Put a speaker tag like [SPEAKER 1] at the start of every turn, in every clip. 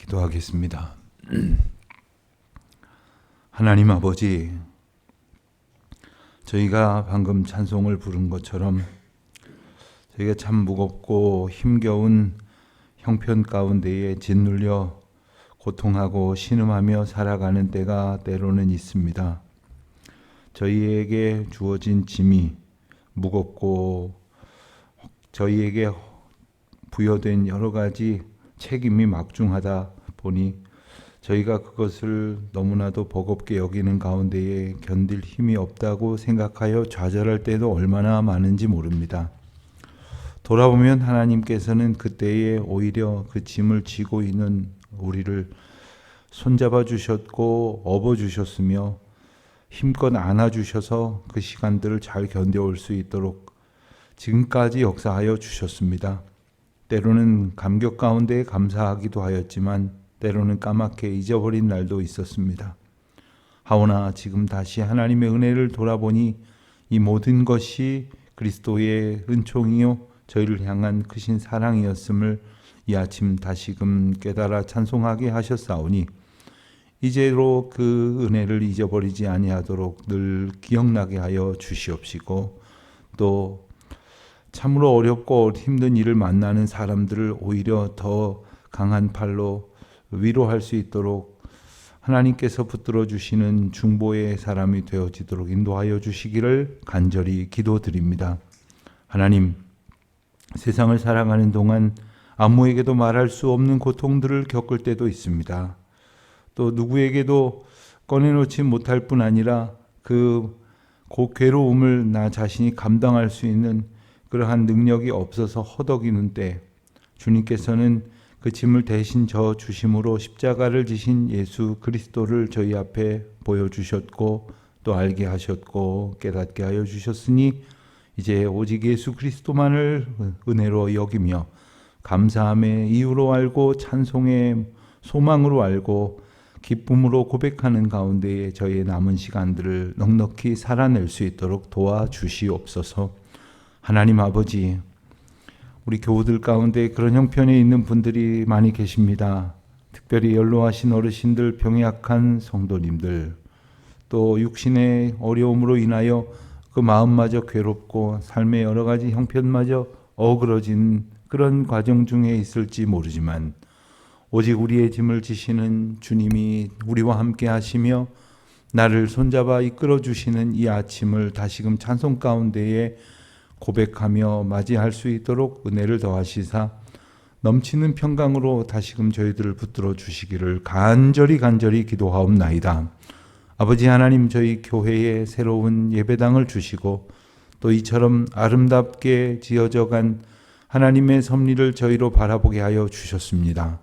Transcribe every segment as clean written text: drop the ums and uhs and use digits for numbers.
[SPEAKER 1] 기도하겠습니다. 하나님 아버지, 저희가 방금 찬송을 부른 것처럼 저희가 참 무겁고 힘겨운 형편 가운데에 짓눌려 고통하고 신음하며 살아가는 때가 때로는 있습니다. 저희에게 주어진 짐이 무겁고 저희에게 부여된 여러 가지 책임이 막중하다 보니 저희가 그것을 너무나도 버겁게 여기는 가운데에 견딜 힘이 없다고 생각하여 좌절할 때도 얼마나 많은지 모릅니다. 돌아보면 하나님께서는 그때에 오히려 그 짐을 지고 있는 우리를 손잡아 주셨고 업어 주셨으며 힘껏 안아 주셔서 그 시간들을 잘 견뎌올 수 있도록 지금까지 역사하여 주셨습니다. 때로는 감격 가운데 감사하기도 하였지만 때로는 까맣게 잊어버린 날도 있었습니다. 하오나 지금 다시 하나님의 은혜를 돌아보니 이 모든 것이 그리스도의 은총이요 저희를 향한 크신 사랑이었음을 이 아침 다시금 깨달아 찬송하게 하셨사오니 이제로 그 은혜를 잊어버리지 아니하도록 늘 기억나게 하여 주시옵시고 또 참으로 어렵고 힘든 일을 만나는 사람들을 오히려 더 강한 팔로 위로할 수 있도록 하나님께서 붙들어 주시는 중보의 사람이 되어지도록 인도하여 주시기를 간절히 기도드립니다. 하나님, 세상을 살아가는 동안 아무에게도 말할 수 없는 고통들을 겪을 때도 있습니다. 또 누구에게도 꺼내놓지 못할 뿐 아니라 그 괴로움을 나 자신이 감당할 수 있는 그러한 능력이 없어서 허덕이는 때 주님께서는 그 짐을 대신 져 주심으로 십자가를 지신 예수 그리스도를 저희 앞에 보여주셨고 또 알게 하셨고 깨닫게 하여 주셨으니 이제 오직 예수 그리스도만을 은혜로 여기며 감사함의 이유로 알고 찬송의 소망으로 알고 기쁨으로 고백하는 가운데에 저희의 남은 시간들을 넉넉히 살아낼 수 있도록 도와주시옵소서. 하나님 아버지, 우리 교우들 가운데 그런 형편에 있는 분들이 많이 계십니다. 특별히 연로하신 어르신들, 병이 약한 성도님들, 또 육신의 어려움으로 인하여 그 마음마저 괴롭고 삶의 여러 가지 형편마저 어그러진 그런 과정 중에 있을지 모르지만 오직 우리의 짐을 지시는 주님이 우리와 함께 하시며 나를 손잡아 이끌어 주시는 이 아침을 다시금 찬송 가운데에 고백하며 맞이할 수 있도록 은혜를 더하시사 넘치는 평강으로 다시금 저희들을 붙들어 주시기를 간절히 기도하옵나이다. 아버지 하나님, 저희 교회에 새로운 예배당을 주시고 또 이처럼 아름답게 지어져간 하나님의 섭리를 저희로 바라보게 하여 주셨습니다.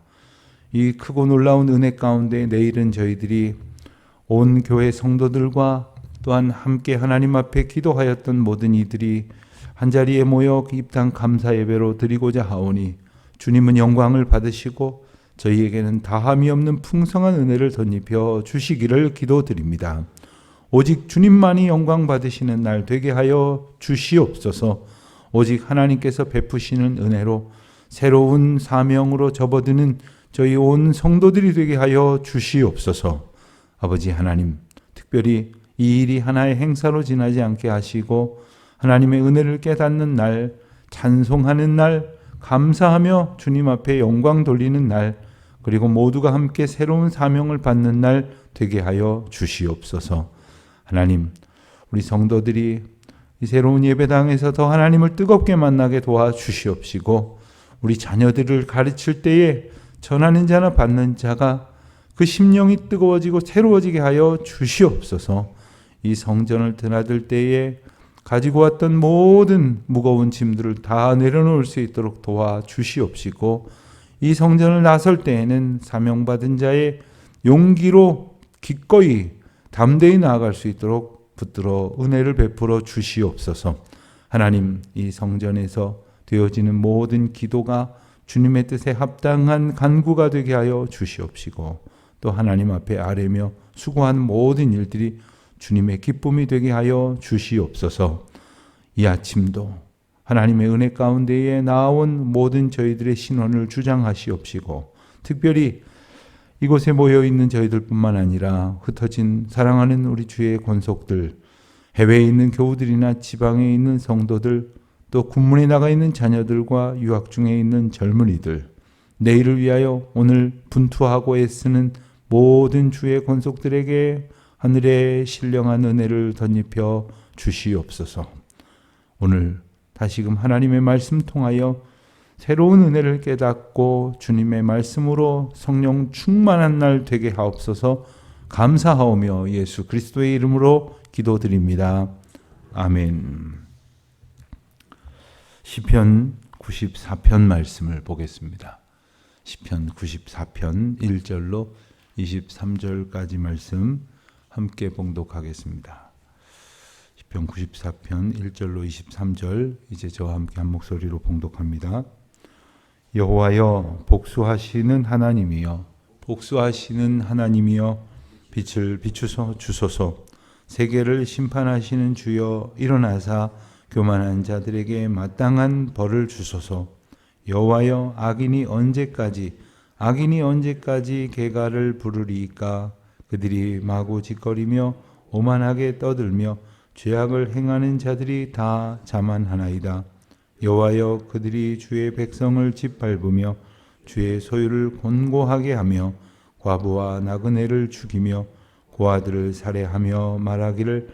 [SPEAKER 1] 이 크고 놀라운 은혜 가운데 내일은 저희들이 온 교회 성도들과 또한 함께 하나님 앞에 기도하였던 모든 이들이 한자리에 모여 입당 감사 예배로 드리고자 하오니 주님은 영광을 받으시고 저희에게는 다함이 없는 풍성한 은혜를 덧입혀 주시기를 기도드립니다. 오직 주님만이 영광 받으시는 날 되게 하여 주시옵소서. 오직 하나님께서 베푸시는 은혜로 새로운 사명으로 접어드는 저희 온 성도들이 되게 하여 주시옵소서. 아버지 하나님, 특별히 이 일이 하나의 행사로 지나지 않게 하시고 하나님의 은혜를 깨닫는 날, 찬송하는 날, 감사하며 주님 앞에 영광 돌리는 날, 그리고 모두가 함께 새로운 사명을 받는 날 되게 하여 주시옵소서. 하나님, 우리 성도들이 이 새로운 예배당에서 더 하나님을 뜨겁게 만나게 도와주시옵시고 우리 자녀들을 가르칠 때에 전하는 자나 받는 자가 그 심령이 뜨거워지고 새로워지게 하여 주시옵소서. 이 성전을 드나들 때에 가지고 왔던 모든 무거운 짐들을 다 내려놓을 수 있도록 도와주시옵시고 이 성전을 나설 때에는 사명받은 자의 용기로 기꺼이 담대히 나아갈 수 있도록 붙들어 은혜를 베풀어 주시옵소서. 하나님, 이 성전에서 되어지는 모든 기도가 주님의 뜻에 합당한 간구가 되게 하여 주시옵시고 또 하나님 앞에 아뢰며 수고한 모든 일들이 주님의 기쁨이 되게 하여 주시옵소서. 이 아침도 하나님의 은혜 가운데에 나온 모든 저희들의 신원을 주장하시옵시고 특별히 이곳에 모여 있는 저희들뿐만 아니라 흩어진 사랑하는 우리 주의 권속들, 해외에 있는 교우들이나 지방에 있는 성도들, 또 군문에 나가 있는 자녀들과 유학 중에 있는 젊은이들, 내일을 위하여 오늘 분투하고 애쓰는 모든 주의 권속들에게 하늘의 신령한 은혜를 덧입혀 주시옵소서. 오늘 다시금 하나님의 말씀 통하여 새로운 은혜를 깨닫고 주님의 말씀으로 성령 충만한 날 되게 하옵소서. 감사하오며 예수 그리스도의 이름으로 기도드립니다. 아멘. 시편 94편 말씀을 보겠습니다. 시편 94편 1절로 23절까지 말씀 함께 봉독하겠습니다. 시편 94편 1절로 23절 이제 저와 함께 한 목소리로 봉독합니다. 여호와여 복수하시는 하나님이여 복수하시는 하나님이여 빛을 비추소 주소서. 세계를 심판하시는 주여 일어나사 교만한 자들에게 마땅한 벌을 주소서. 여호와여 악인이 언제까지 개가를 부르리이까. 그들이 마구 짓거리며 오만하게 떠들며 죄악을 행하는 자들이 다 자만하나이다. 여호와여 그들이 주의 백성을 짓밟으며 주의 소유를 곤고하게 하며 과부와 나그네를 죽이며 고아들을 살해하며 말하기를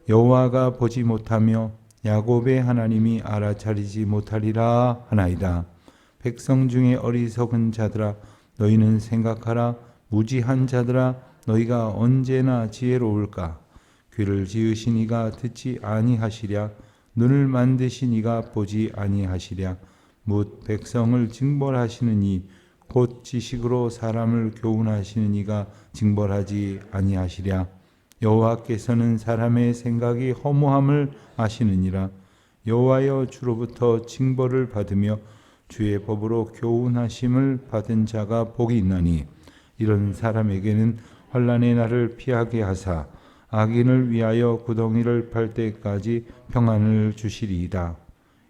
[SPEAKER 1] 여호와가 보지 못하며 야곱의 하나님이 알아차리지 못하리라 하나이다. 백성 중에 어리석은 자들아 너희는 생각하라. 무지한 자들아 너희가 언제나 지혜로울까. 귀를 지으신 이가 듣지 아니하시랴. 눈을 만드신 이가 보지 아니하시랴. 뭇 백성을 징벌하시는 이 곧 지식으로 사람을 교훈하시는 이가 징벌하지 아니하시랴. 여호와께서는 사람의 생각이 허무함을 아시느니라. 여호와여 주로부터 징벌을 받으며 주의 법으로 교훈하심을 받은 자가 복이 있나니 이런 사람에게는 환난의 날을 피하게 하사 악인을 위하여 구덩이를 팔 때까지 평안을 주시리이다.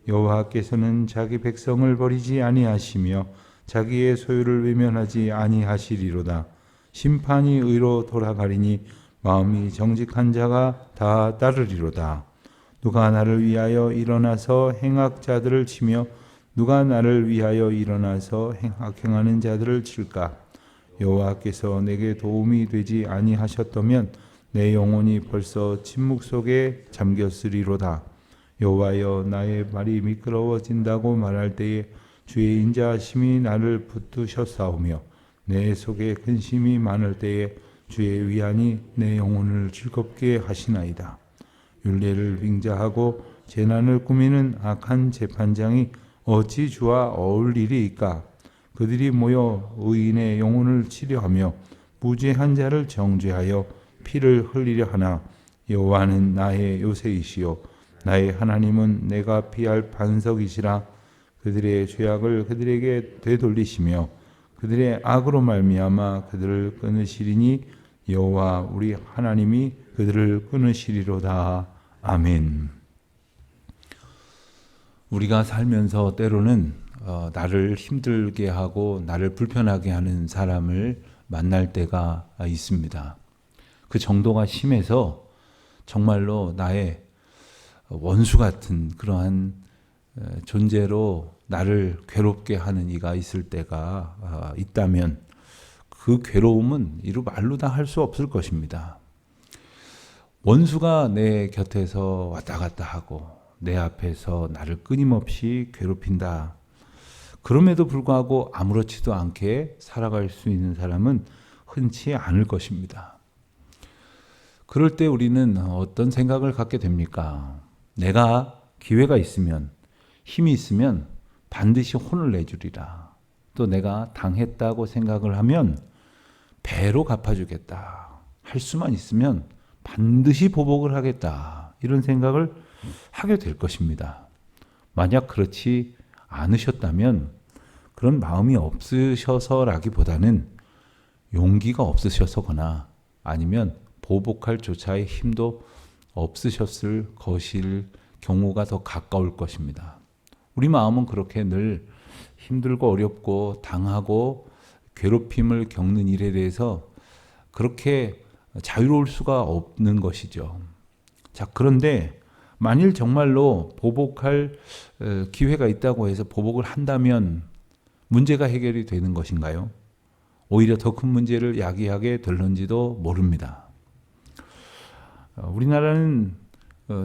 [SPEAKER 1] 여호와께서는 자기 백성을 버리지 아니하시며 자기의 소유를 외면하지 아니하시리로다. 심판이 의로 돌아가리니 마음이 정직한 자가 다 따르리로다. 누가 나를 위하여 일어나서 행악자들을 치며 누가 나를 위하여 일어나서 행악행하는 자들을 칠까. 여호와께서 내게 도움이 되지 아니하셨다면 내 영혼이 벌써 침묵 속에 잠겼으리로다. 여호와여 나의 발이 미끄러워진다고 말할 때에 주의 인자하심이 나를 붙드셨사오며 내 속에 근심이 많을 때에 주의 위안이 내 영혼을 즐겁게 하시나이다. 율례를 빙자하고 재난을 꾸미는 악한 재판장이 어찌 주와 어울리리이까. 그들이 모여 의인의 영혼을 치려하며 무죄한 자를 정죄하여 피를 흘리려 하나. 여호와는 나의 요새이시요 나의 하나님은 내가 피할 반석이시라. 그들의 죄악을 그들에게 되돌리시며 그들의 악으로 말미암아 그들을 끊으시리니 여호와 우리 하나님이 그들을 끊으시리로다. 아멘. 우리가 살면서 때로는 나를 힘들게 하고 나를 불편하게 하는 사람을 만날 때가 있습니다. 그 정도가 심해서 정말로 나의 원수 같은 그러한 존재로 나를 괴롭게 하는 이가 있을 때가 있다면 그 괴로움은 이루 말로 다 할 수 없을 것입니다. 원수가 내 곁에서 왔다 갔다 하고 내 앞에서 나를 끊임없이 괴롭힌다. 그럼에도 불구하고 아무렇지도 않게 살아갈 수 있는 사람은 흔치 않을 것입니다. 그럴 때 우리는 어떤 생각을 갖게 됩니까? 내가 기회가 있으면 힘이 있으면 반드시 혼을 내주리라. 또 내가 당했다고 생각을 하면 배로 갚아주겠다. 할 수만 있으면 반드시 보복을 하겠다. 이런 생각을 하게 될 것입니다. 만약 그렇지 않으셨다면 그런 마음이 없으셔서라기보다는 용기가 없으셔서거나 아니면 보복할 조차의 힘도 없으셨을 것일 경우가 더 가까울 것입니다. 우리 마음은 그렇게 늘 힘들고 어렵고 당하고 괴롭힘을 겪는 일에 대해서 그렇게 자유로울 수가 없는 것이죠. 자, 그런데 만일 정말로 보복할 기회가 있다고 해서 보복을 한다면 문제가 해결이 되는 것인가요? 오히려 더 큰 문제를 야기하게 될런지도 모릅니다. 우리나라는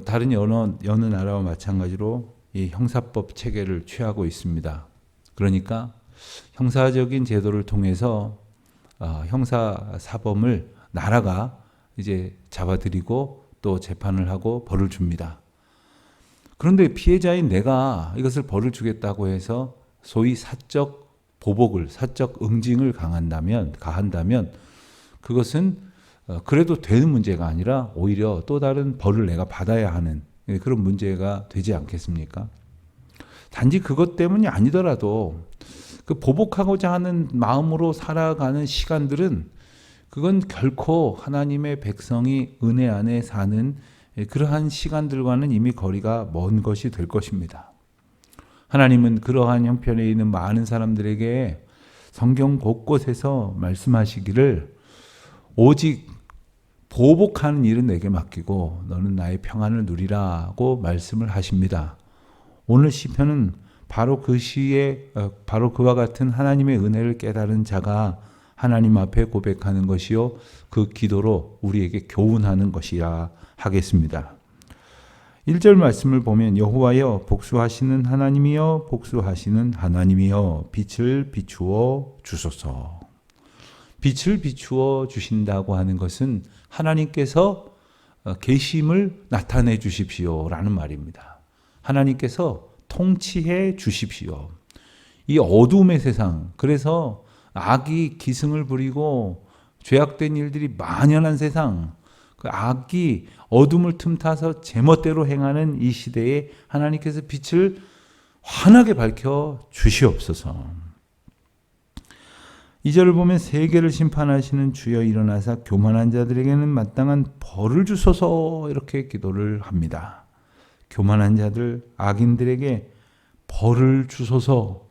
[SPEAKER 1] 다른 여느 나라와 마찬가지로 이 형사법 체계를 취하고 있습니다. 그러니까 형사적인 제도를 통해서 형사 사범을 나라가 이제 잡아들이고 또 재판을 하고 벌을 줍니다. 그런데 피해자인 내가 이것을 벌을 주겠다고 해서 소위 사적 보복을, 사적 응징을 가한다면 그것은 그래도 되는 문제가 아니라 오히려 또 다른 벌을 내가 받아야 하는 그런 문제가 되지 않겠습니까? 단지 그것 때문이 아니더라도 그 보복하고자 하는 마음으로 살아가는 시간들은 그건 결코 하나님의 백성이 은혜 안에 사는 그러한 시간들과는 이미 거리가 먼 것이 될 것입니다. 하나님은 그러한 형편에 있는 많은 사람들에게 성경 곳곳에서 말씀하시기를 오직 보복하는 일은 내게 맡기고 너는 나의 평안을 누리라고 말씀을 하십니다. 오늘 시편은 바로 그 시에 바로 그와 같은 하나님의 은혜를 깨달은 자가 하나님 앞에 고백하는 것이요 그 기도로 우리에게 교훈하는 것이라 하겠습니다. 1절 말씀을 보면 여호와여 복수하시는 하나님이여 복수하시는 하나님이여 빛을 비추어 주소서. 빛을 비추어 주신다고 하는 것은 하나님께서 계심을 나타내 주십시오라는 말입니다. 하나님께서 통치해 주십시오. 이 어두움의 세상, 그래서 악이 기승을 부리고 죄악된 일들이 만연한 세상, 그 악이 어둠을 틈타서 제멋대로 행하는 이 시대에 하나님께서 빛을 환하게 밝혀 주시옵소서. 2절을 보면 세계를 심판하시는 주여 일어나사 교만한 자들에게는 마땅한 벌을 주소서 이렇게 기도를 합니다. 교만한 자들, 악인들에게 벌을 주소서.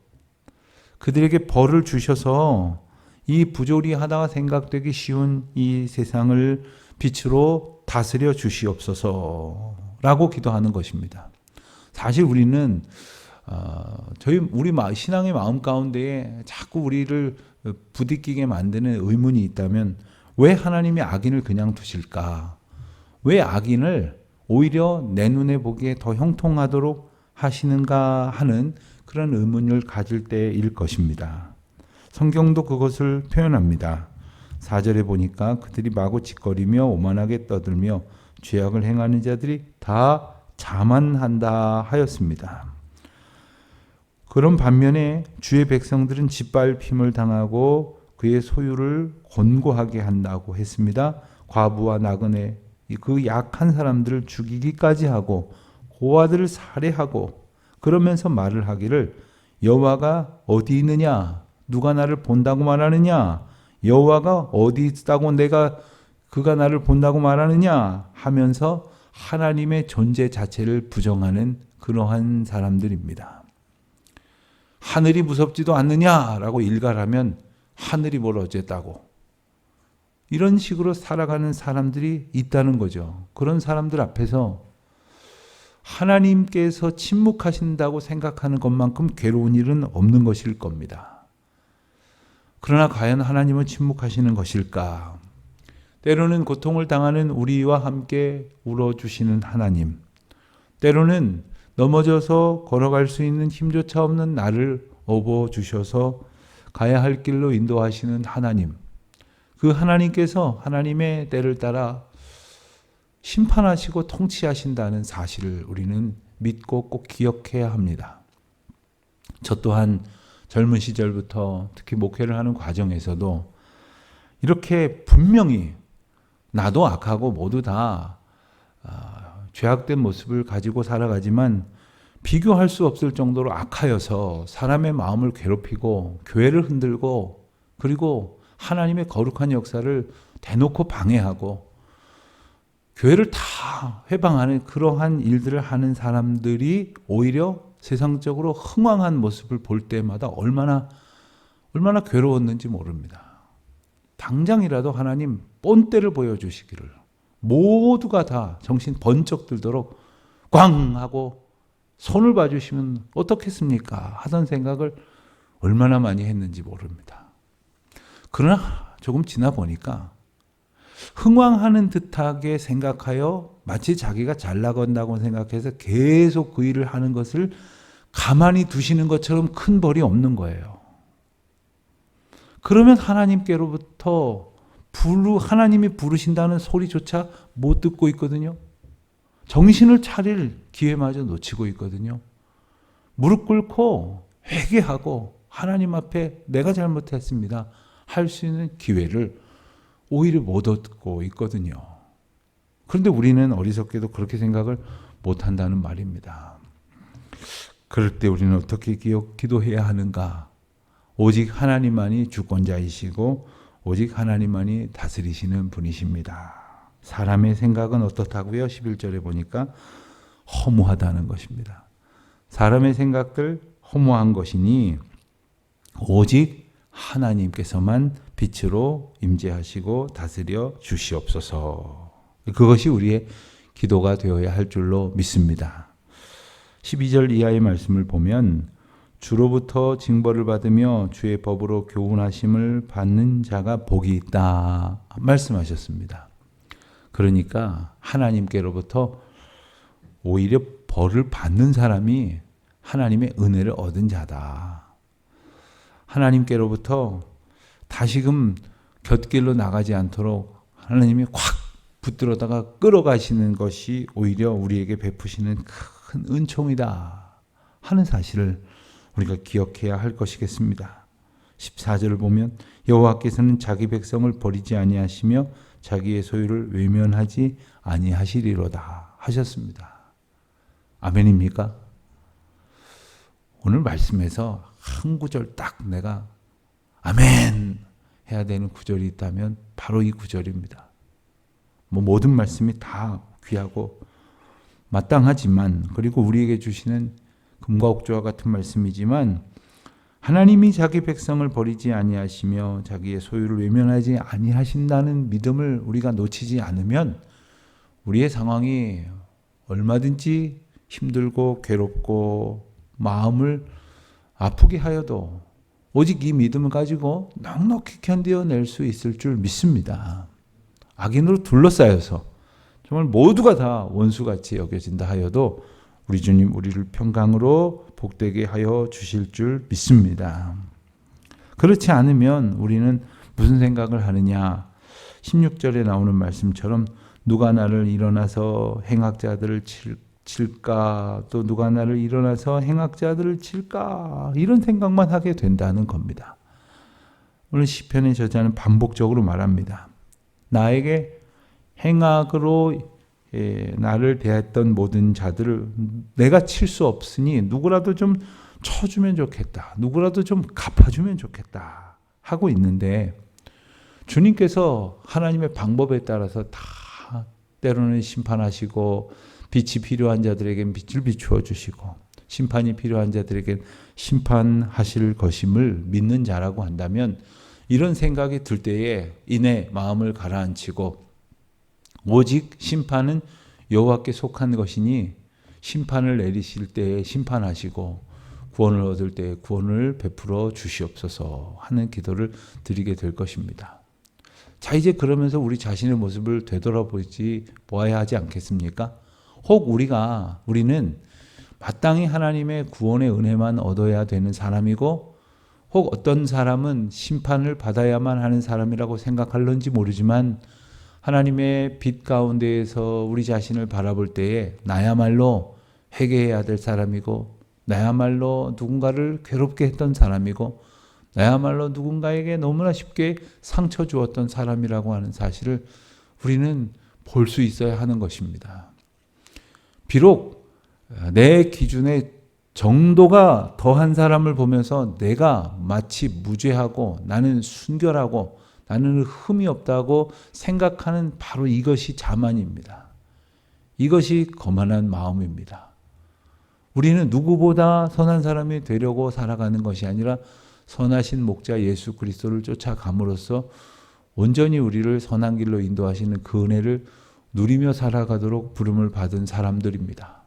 [SPEAKER 1] 그들에게 벌을 주셔서 이 부조리하다가 생각되기 쉬운 이 세상을 빛으로 다스려 주시옵소서라고 기도하는 것입니다. 사실 우리는 우리 신앙의 마음 가운데에 자꾸 우리를 부딪히게 만드는 의문이 있다면 왜 하나님이 악인을 그냥 두실까? 왜 악인을 오히려 내 눈에 보기에 더 형통하도록 하시는가 하는 그런 의문을 가질 때일 것입니다. 성경도 그것을 표현합니다. 4절에 보니까 그들이 마구 짓거리며 오만하게 떠들며 죄악을 행하는 자들이 다 자만한다 하였습니다. 그런 반면에 주의 백성들은 짓밟힘을 당하고 그의 소유를 곤고하게 한다고 했습니다. 과부와 나그네 그 약한 사람들을 죽이기까지 하고 고아들을 살해하고 그러면서 말을 하기를 여호와가 어디 있느냐? 누가 나를 본다고 말하느냐? 여호와가 어디 있다고 그가 나를 본다고 말하느냐? 하면서 하나님의 존재 자체를 부정하는 그러한 사람들입니다. 하늘이 무섭지도 않느냐라고 일갈하면 하늘이 뭘 어쨌다고 이런 식으로 살아가는 사람들이 있다는 거죠. 그런 사람들 앞에서 하나님께서 침묵하신다고 생각하는 것만큼 괴로운 일은 없는 것일 겁니다. 그러나 과연 하나님은 침묵하시는 것일까? 때로는 고통을 당하는 우리와 함께 울어주시는 하나님, 때로는 넘어져서 걸어갈 수 있는 힘조차 없는 나를 업어주셔서 가야 할 길로 인도하시는 하나님, 그 하나님께서 하나님의 때를 따라 심판하시고 통치하신다는 사실을 우리는 믿고 꼭 기억해야 합니다. 저 또한 젊은 시절부터 특히 목회를 하는 과정에서도 이렇게 분명히 나도 악하고 모두 다 죄악된 모습을 가지고 살아가지만 비교할 수 없을 정도로 악하여서 사람의 마음을 괴롭히고 교회를 흔들고 그리고 하나님의 거룩한 역사를 대놓고 방해하고 교회를 다 회방하는 그러한 일들을 하는 사람들이 오히려 세상적으로 흥왕한 모습을 볼 때마다 얼마나 얼마나 괴로웠는지 모릅니다. 당장이라도 하나님 본때를 보여주시기를, 모두가 다 정신 번쩍 들도록 꽝 하고 손을 봐주시면 어떻겠습니까? 하던 생각을 얼마나 많이 했는지 모릅니다. 그러나 조금 지나 보니까 흥왕하는 듯하게 생각하여 마치 자기가 잘 나간다고 생각해서 계속 그 일을 하는 것을 가만히 두시는 것처럼 큰 벌이 없는 거예요. 그러면 하나님께로부터 하나님이 부르신다는 소리조차 못 듣고 있거든요. 정신을 차릴 기회마저 놓치고 있거든요. 무릎 꿇고 회개하고 하나님 앞에 내가 잘못했습니다 할 수 있는 기회를 오히려 못 얻고 있거든요. 그런데 우리는 어리석게도 그렇게 생각을 못한다는 말입니다. 그럴 때 우리는 어떻게 기도해야 하는가? 오직 하나님만이 주권자이시고 오직 하나님만이 다스리시는 분이십니다. 사람의 생각은 어떻다고요? 11절에 보니까 허무하다는 것입니다. 사람의 생각들 허무한 것이니 오직 하나님께서만 빛으로 임재하시고 다스려 주시옵소서. 그것이 우리의 기도가 되어야 할 줄로 믿습니다. 12절 이하의 말씀을 보면 주로부터 징벌을 받으며 주의 법으로 교훈하심을 받는 자가 복이 있다 말씀하셨습니다. 그러니까 하나님께로부터 오히려 벌을 받는 사람이 하나님의 은혜를 얻은 자다. 하나님께로부터 다시금 곁길로 나가지 않도록 하나님이 확 붙들어다가 끌어가시는 것이 오히려 우리에게 베푸시는 큰 은총이다 하는 사실을 우리가 기억해야 할 것이겠습니다. 14절을 보면 여호와께서는 자기 백성을 버리지 아니하시며 자기의 소유를 외면하지 아니하시리로다 하셨습니다. 아멘입니까? 오늘 말씀에서 한 구절 딱 내가 아멘 해야 되는 구절이 있다면 바로 이 구절입니다. 모든 말씀이 다 귀하고 마땅하지만, 그리고 우리에게 주시는 금과 옥조와 같은 말씀이지만, 하나님이 자기 백성을 버리지 아니하시며 자기의 소유를 외면하지 아니하신다는 믿음을 우리가 놓치지 않으면 우리의 상황이 얼마든지 힘들고 괴롭고 마음을 아프게 하여도 오직 이 믿음을 가지고 넉넉히 견뎌낼 수 있을 줄 믿습니다. 악인으로 둘러싸여서 정말 모두가 다 원수같이 여겨진다 하여도 우리 주님 우리를 평강으로 복되게 하여 주실 줄 믿습니다. 그렇지 않으면 우리는 무슨 생각을 하느냐? 16절에 나오는 말씀처럼 누가 나를 일어나서 행악자들을 칠까? 또 누가 나를 일어나서 행악자들을 칠까? 이런 생각만 하게 된다는 겁니다. 오늘 시편의 저자는 반복적으로 말합니다. 나에게 행악으로 나를 대했던 모든 자들을 내가 칠 수 없으니 누구라도 좀 쳐주면 좋겠다. 누구라도 좀 갚아주면 좋겠다. 하고 있는데 주님께서 하나님의 방법에 따라서 다 때로는 심판하시고 빛이 필요한 자들에겐 빛을 비추어 주시고 심판이 필요한 자들에겐 심판하실 것임을 믿는 자라고 한다면 이런 생각이 들 때에 이내 마음을 가라앉히고 오직 심판은 여호와께 속한 것이니 심판을 내리실 때에 심판하시고 구원을 얻을 때에 구원을 베풀어 주시옵소서 하는 기도를 드리게 될 것입니다. 자, 이제 그러면서 우리 자신의 모습을 되돌아보아야 하지 않겠습니까? 혹 우리는 마땅히 하나님의 구원의 은혜만 얻어야 되는 사람이고 혹 어떤 사람은 심판을 받아야만 하는 사람이라고 생각할런지 모르지만 하나님의 빛 가운데에서 우리 자신을 바라볼 때에 나야말로 회개해야 될 사람이고 나야말로 누군가를 괴롭게 했던 사람이고 나야말로 누군가에게 너무나 쉽게 상처 주었던 사람이라고 하는 사실을 우리는 볼 수 있어야 하는 것입니다. 비록 내 기준에 정도가 더한 사람을 보면서 내가 마치 무죄하고 나는 순결하고 나는 흠이 없다고 생각하는 바로 이것이 자만입니다. 이것이 거만한 마음입니다. 우리는 누구보다 선한 사람이 되려고 살아가는 것이 아니라 선하신 목자 예수 그리스도를 쫓아감으로써 온전히 우리를 선한 길로 인도하시는 그 은혜를 누리며 살아가도록 부름을 받은 사람들입니다.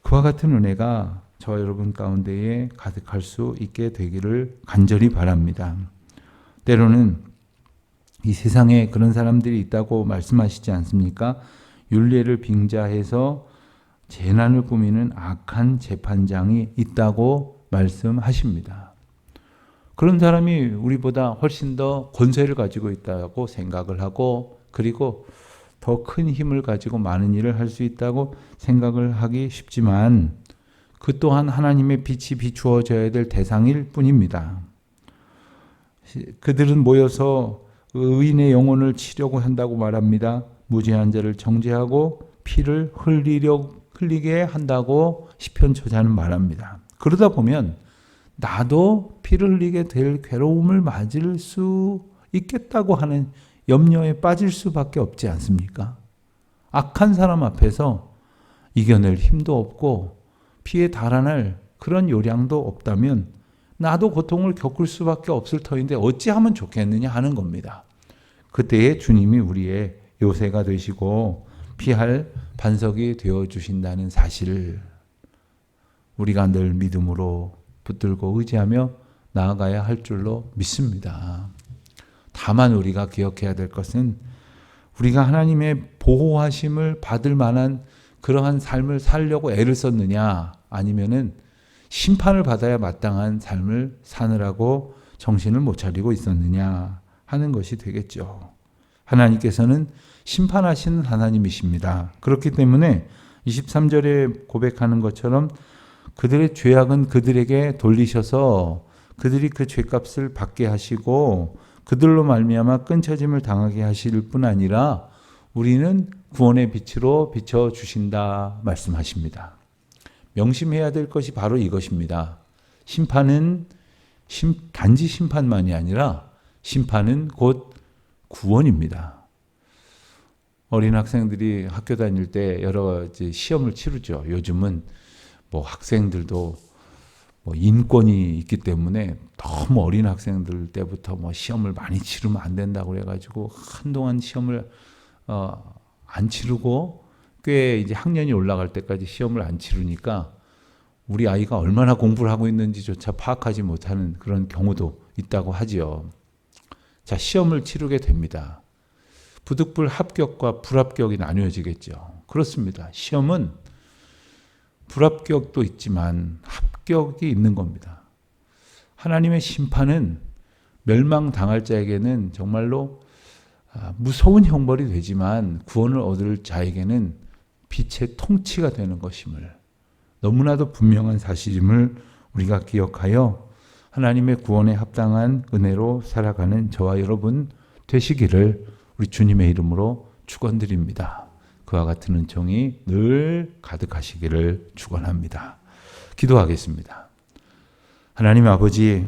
[SPEAKER 1] 그와 같은 은혜가 저와 여러분 가운데에 가득할 수 있게 되기를 간절히 바랍니다. 때로는 이 세상에 그런 사람들이 있다고 말씀하시지 않습니까? 율례를 빙자해서 재난을 꾸미는 악한 재판장이 있다고 말씀하십니다. 그런 사람이 우리보다 훨씬 더 권세를 가지고 있다고 생각을 하고, 그리고 더 큰 힘을 가지고 많은 일을 할 수 있다고 생각을 하기 쉽지만 그 또한 하나님의 빛이 비추어져야 될 대상일 뿐입니다. 그들은 모여서 의인의 영혼을 치려고 한다고 말합니다. 무죄한 자를 정죄하고 피를 흘리게 한다고 시편 저자는 말합니다. 그러다 보면 나도 피를 흘리게 될 괴로움을 맞을 수 있겠다고 하는 염려에 빠질 수밖에 없지 않습니까? 악한 사람 앞에서 이겨낼 힘도 없고 피에 달아날 그런 요량도 없다면 나도 고통을 겪을 수밖에 없을 터인데 어찌하면 좋겠느냐 하는 겁니다. 그때에 주님이 우리의 요새가 되시고 피할 반석이 되어주신다는 사실을 우리가 늘 믿음으로 붙들고 의지하며 나아가야 할 줄로 믿습니다. 다만 우리가 기억해야 될 것은 우리가 하나님의 보호하심을 받을 만한 그러한 삶을 살려고 애를 썼느냐, 아니면은 심판을 받아야 마땅한 삶을 사느라고 정신을 못 차리고 있었느냐 하는 것이 되겠죠. 하나님께서는 심판하시는 하나님이십니다. 그렇기 때문에 23절에 고백하는 것처럼 그들의 죄악은 그들에게 돌리셔서 그들이 그 죄값을 받게 하시고 그들로 말미암아 끊쳐짐을 당하게 하실 뿐 아니라 우리는 구원의 빛으로 비춰주신다 말씀하십니다. 명심해야 될 것이 바로 이것입니다. 심판은 단지 심판만이 아니라 심판은 곧 구원입니다. 어린 학생들이 학교 다닐 때 여러 가지 시험을 치르죠. 요즘은 뭐 학생들도 뭐 인권이 있기 때문에 너무 어린 학생들 때부터 뭐 시험을 많이 치르면 안 된다고 그래가지고 한동안 시험을 안 치르고 꽤 이제 학년이 올라갈 때까지 시험을 안 치르니까 우리 아이가 얼마나 공부를 하고 있는지조차 파악하지 못하는 그런 경우도 있다고 하지요. 자, 시험을 치르게 됩니다. 부득불 합격과 불합격이 나뉘어지겠죠. 그렇습니다. 시험은 불합격도 있지만 합격이 있는 겁니다. 하나님의 심판은 멸망당할 자에게는 정말로 무서운 형벌이 되지만 구원을 얻을 자에게는 빛의 통치가 되는 것임을 너무나도 분명한 사실임을 우리가 기억하여 하나님의 구원에 합당한 은혜로 살아가는 저와 여러분 되시기를 우리 주님의 이름으로 축원드립니다. 그와 같은 은총이 늘 가득하시기를 축원합니다. 기도하겠습니다. 하나님 아버지,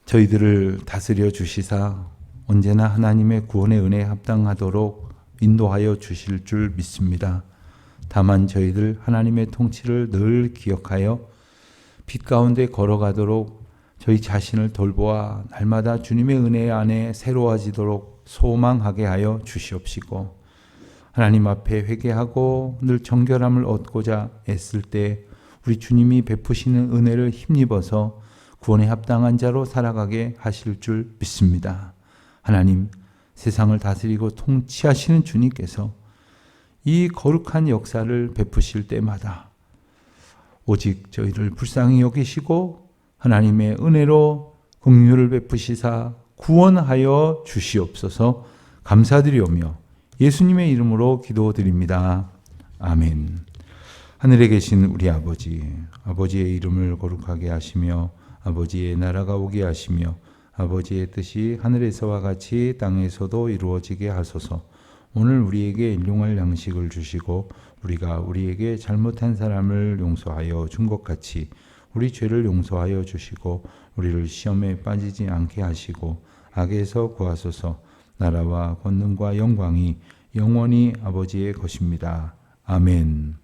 [SPEAKER 1] 저희들을 다스려 주시사 언제나 하나님의 구원의 은혜에 합당하도록 인도하여 주실 줄 믿습니다. 다만 저희들 하나님의 통치를 늘 기억하여 빛 가운데 걸어가도록 저희 자신을 돌보아 날마다 주님의 은혜 안에 새로워지도록 소망하게 하여 주시옵시고, 하나님 앞에 회개하고 늘 정결함을 얻고자 애쓸 때 우리 주님이 베푸시는 은혜를 힘입어서 구원에 합당한 자로 살아가게 하실 줄 믿습니다. 하나님, 세상을 다스리고 통치하시는 주님께서 이 거룩한 역사를 베푸실 때마다 오직 저희를 불쌍히 여기시고 하나님의 은혜로 긍휼을 베푸시사 구원하여 주시옵소서. 감사드리오며 예수님의 이름으로 기도드립니다. 아멘. 하늘에 계신 우리 아버지, 아버지의 이름을 거룩하게 하시며 아버지의 나라가 오게 하시며 아버지의 뜻이 하늘에서와 같이 땅에서도 이루어지게 하소서. 오늘 우리에게 일용할 양식을 주시고 우리가 우리에게 잘못한 사람을 용서하여 준 것 같이 우리 죄를 용서하여 주시고 우리를 시험에 빠지지 않게 하시고 악에서 구하소서. 나라와 권능과 영광이 영원히 아버지의 것입니다. 아멘.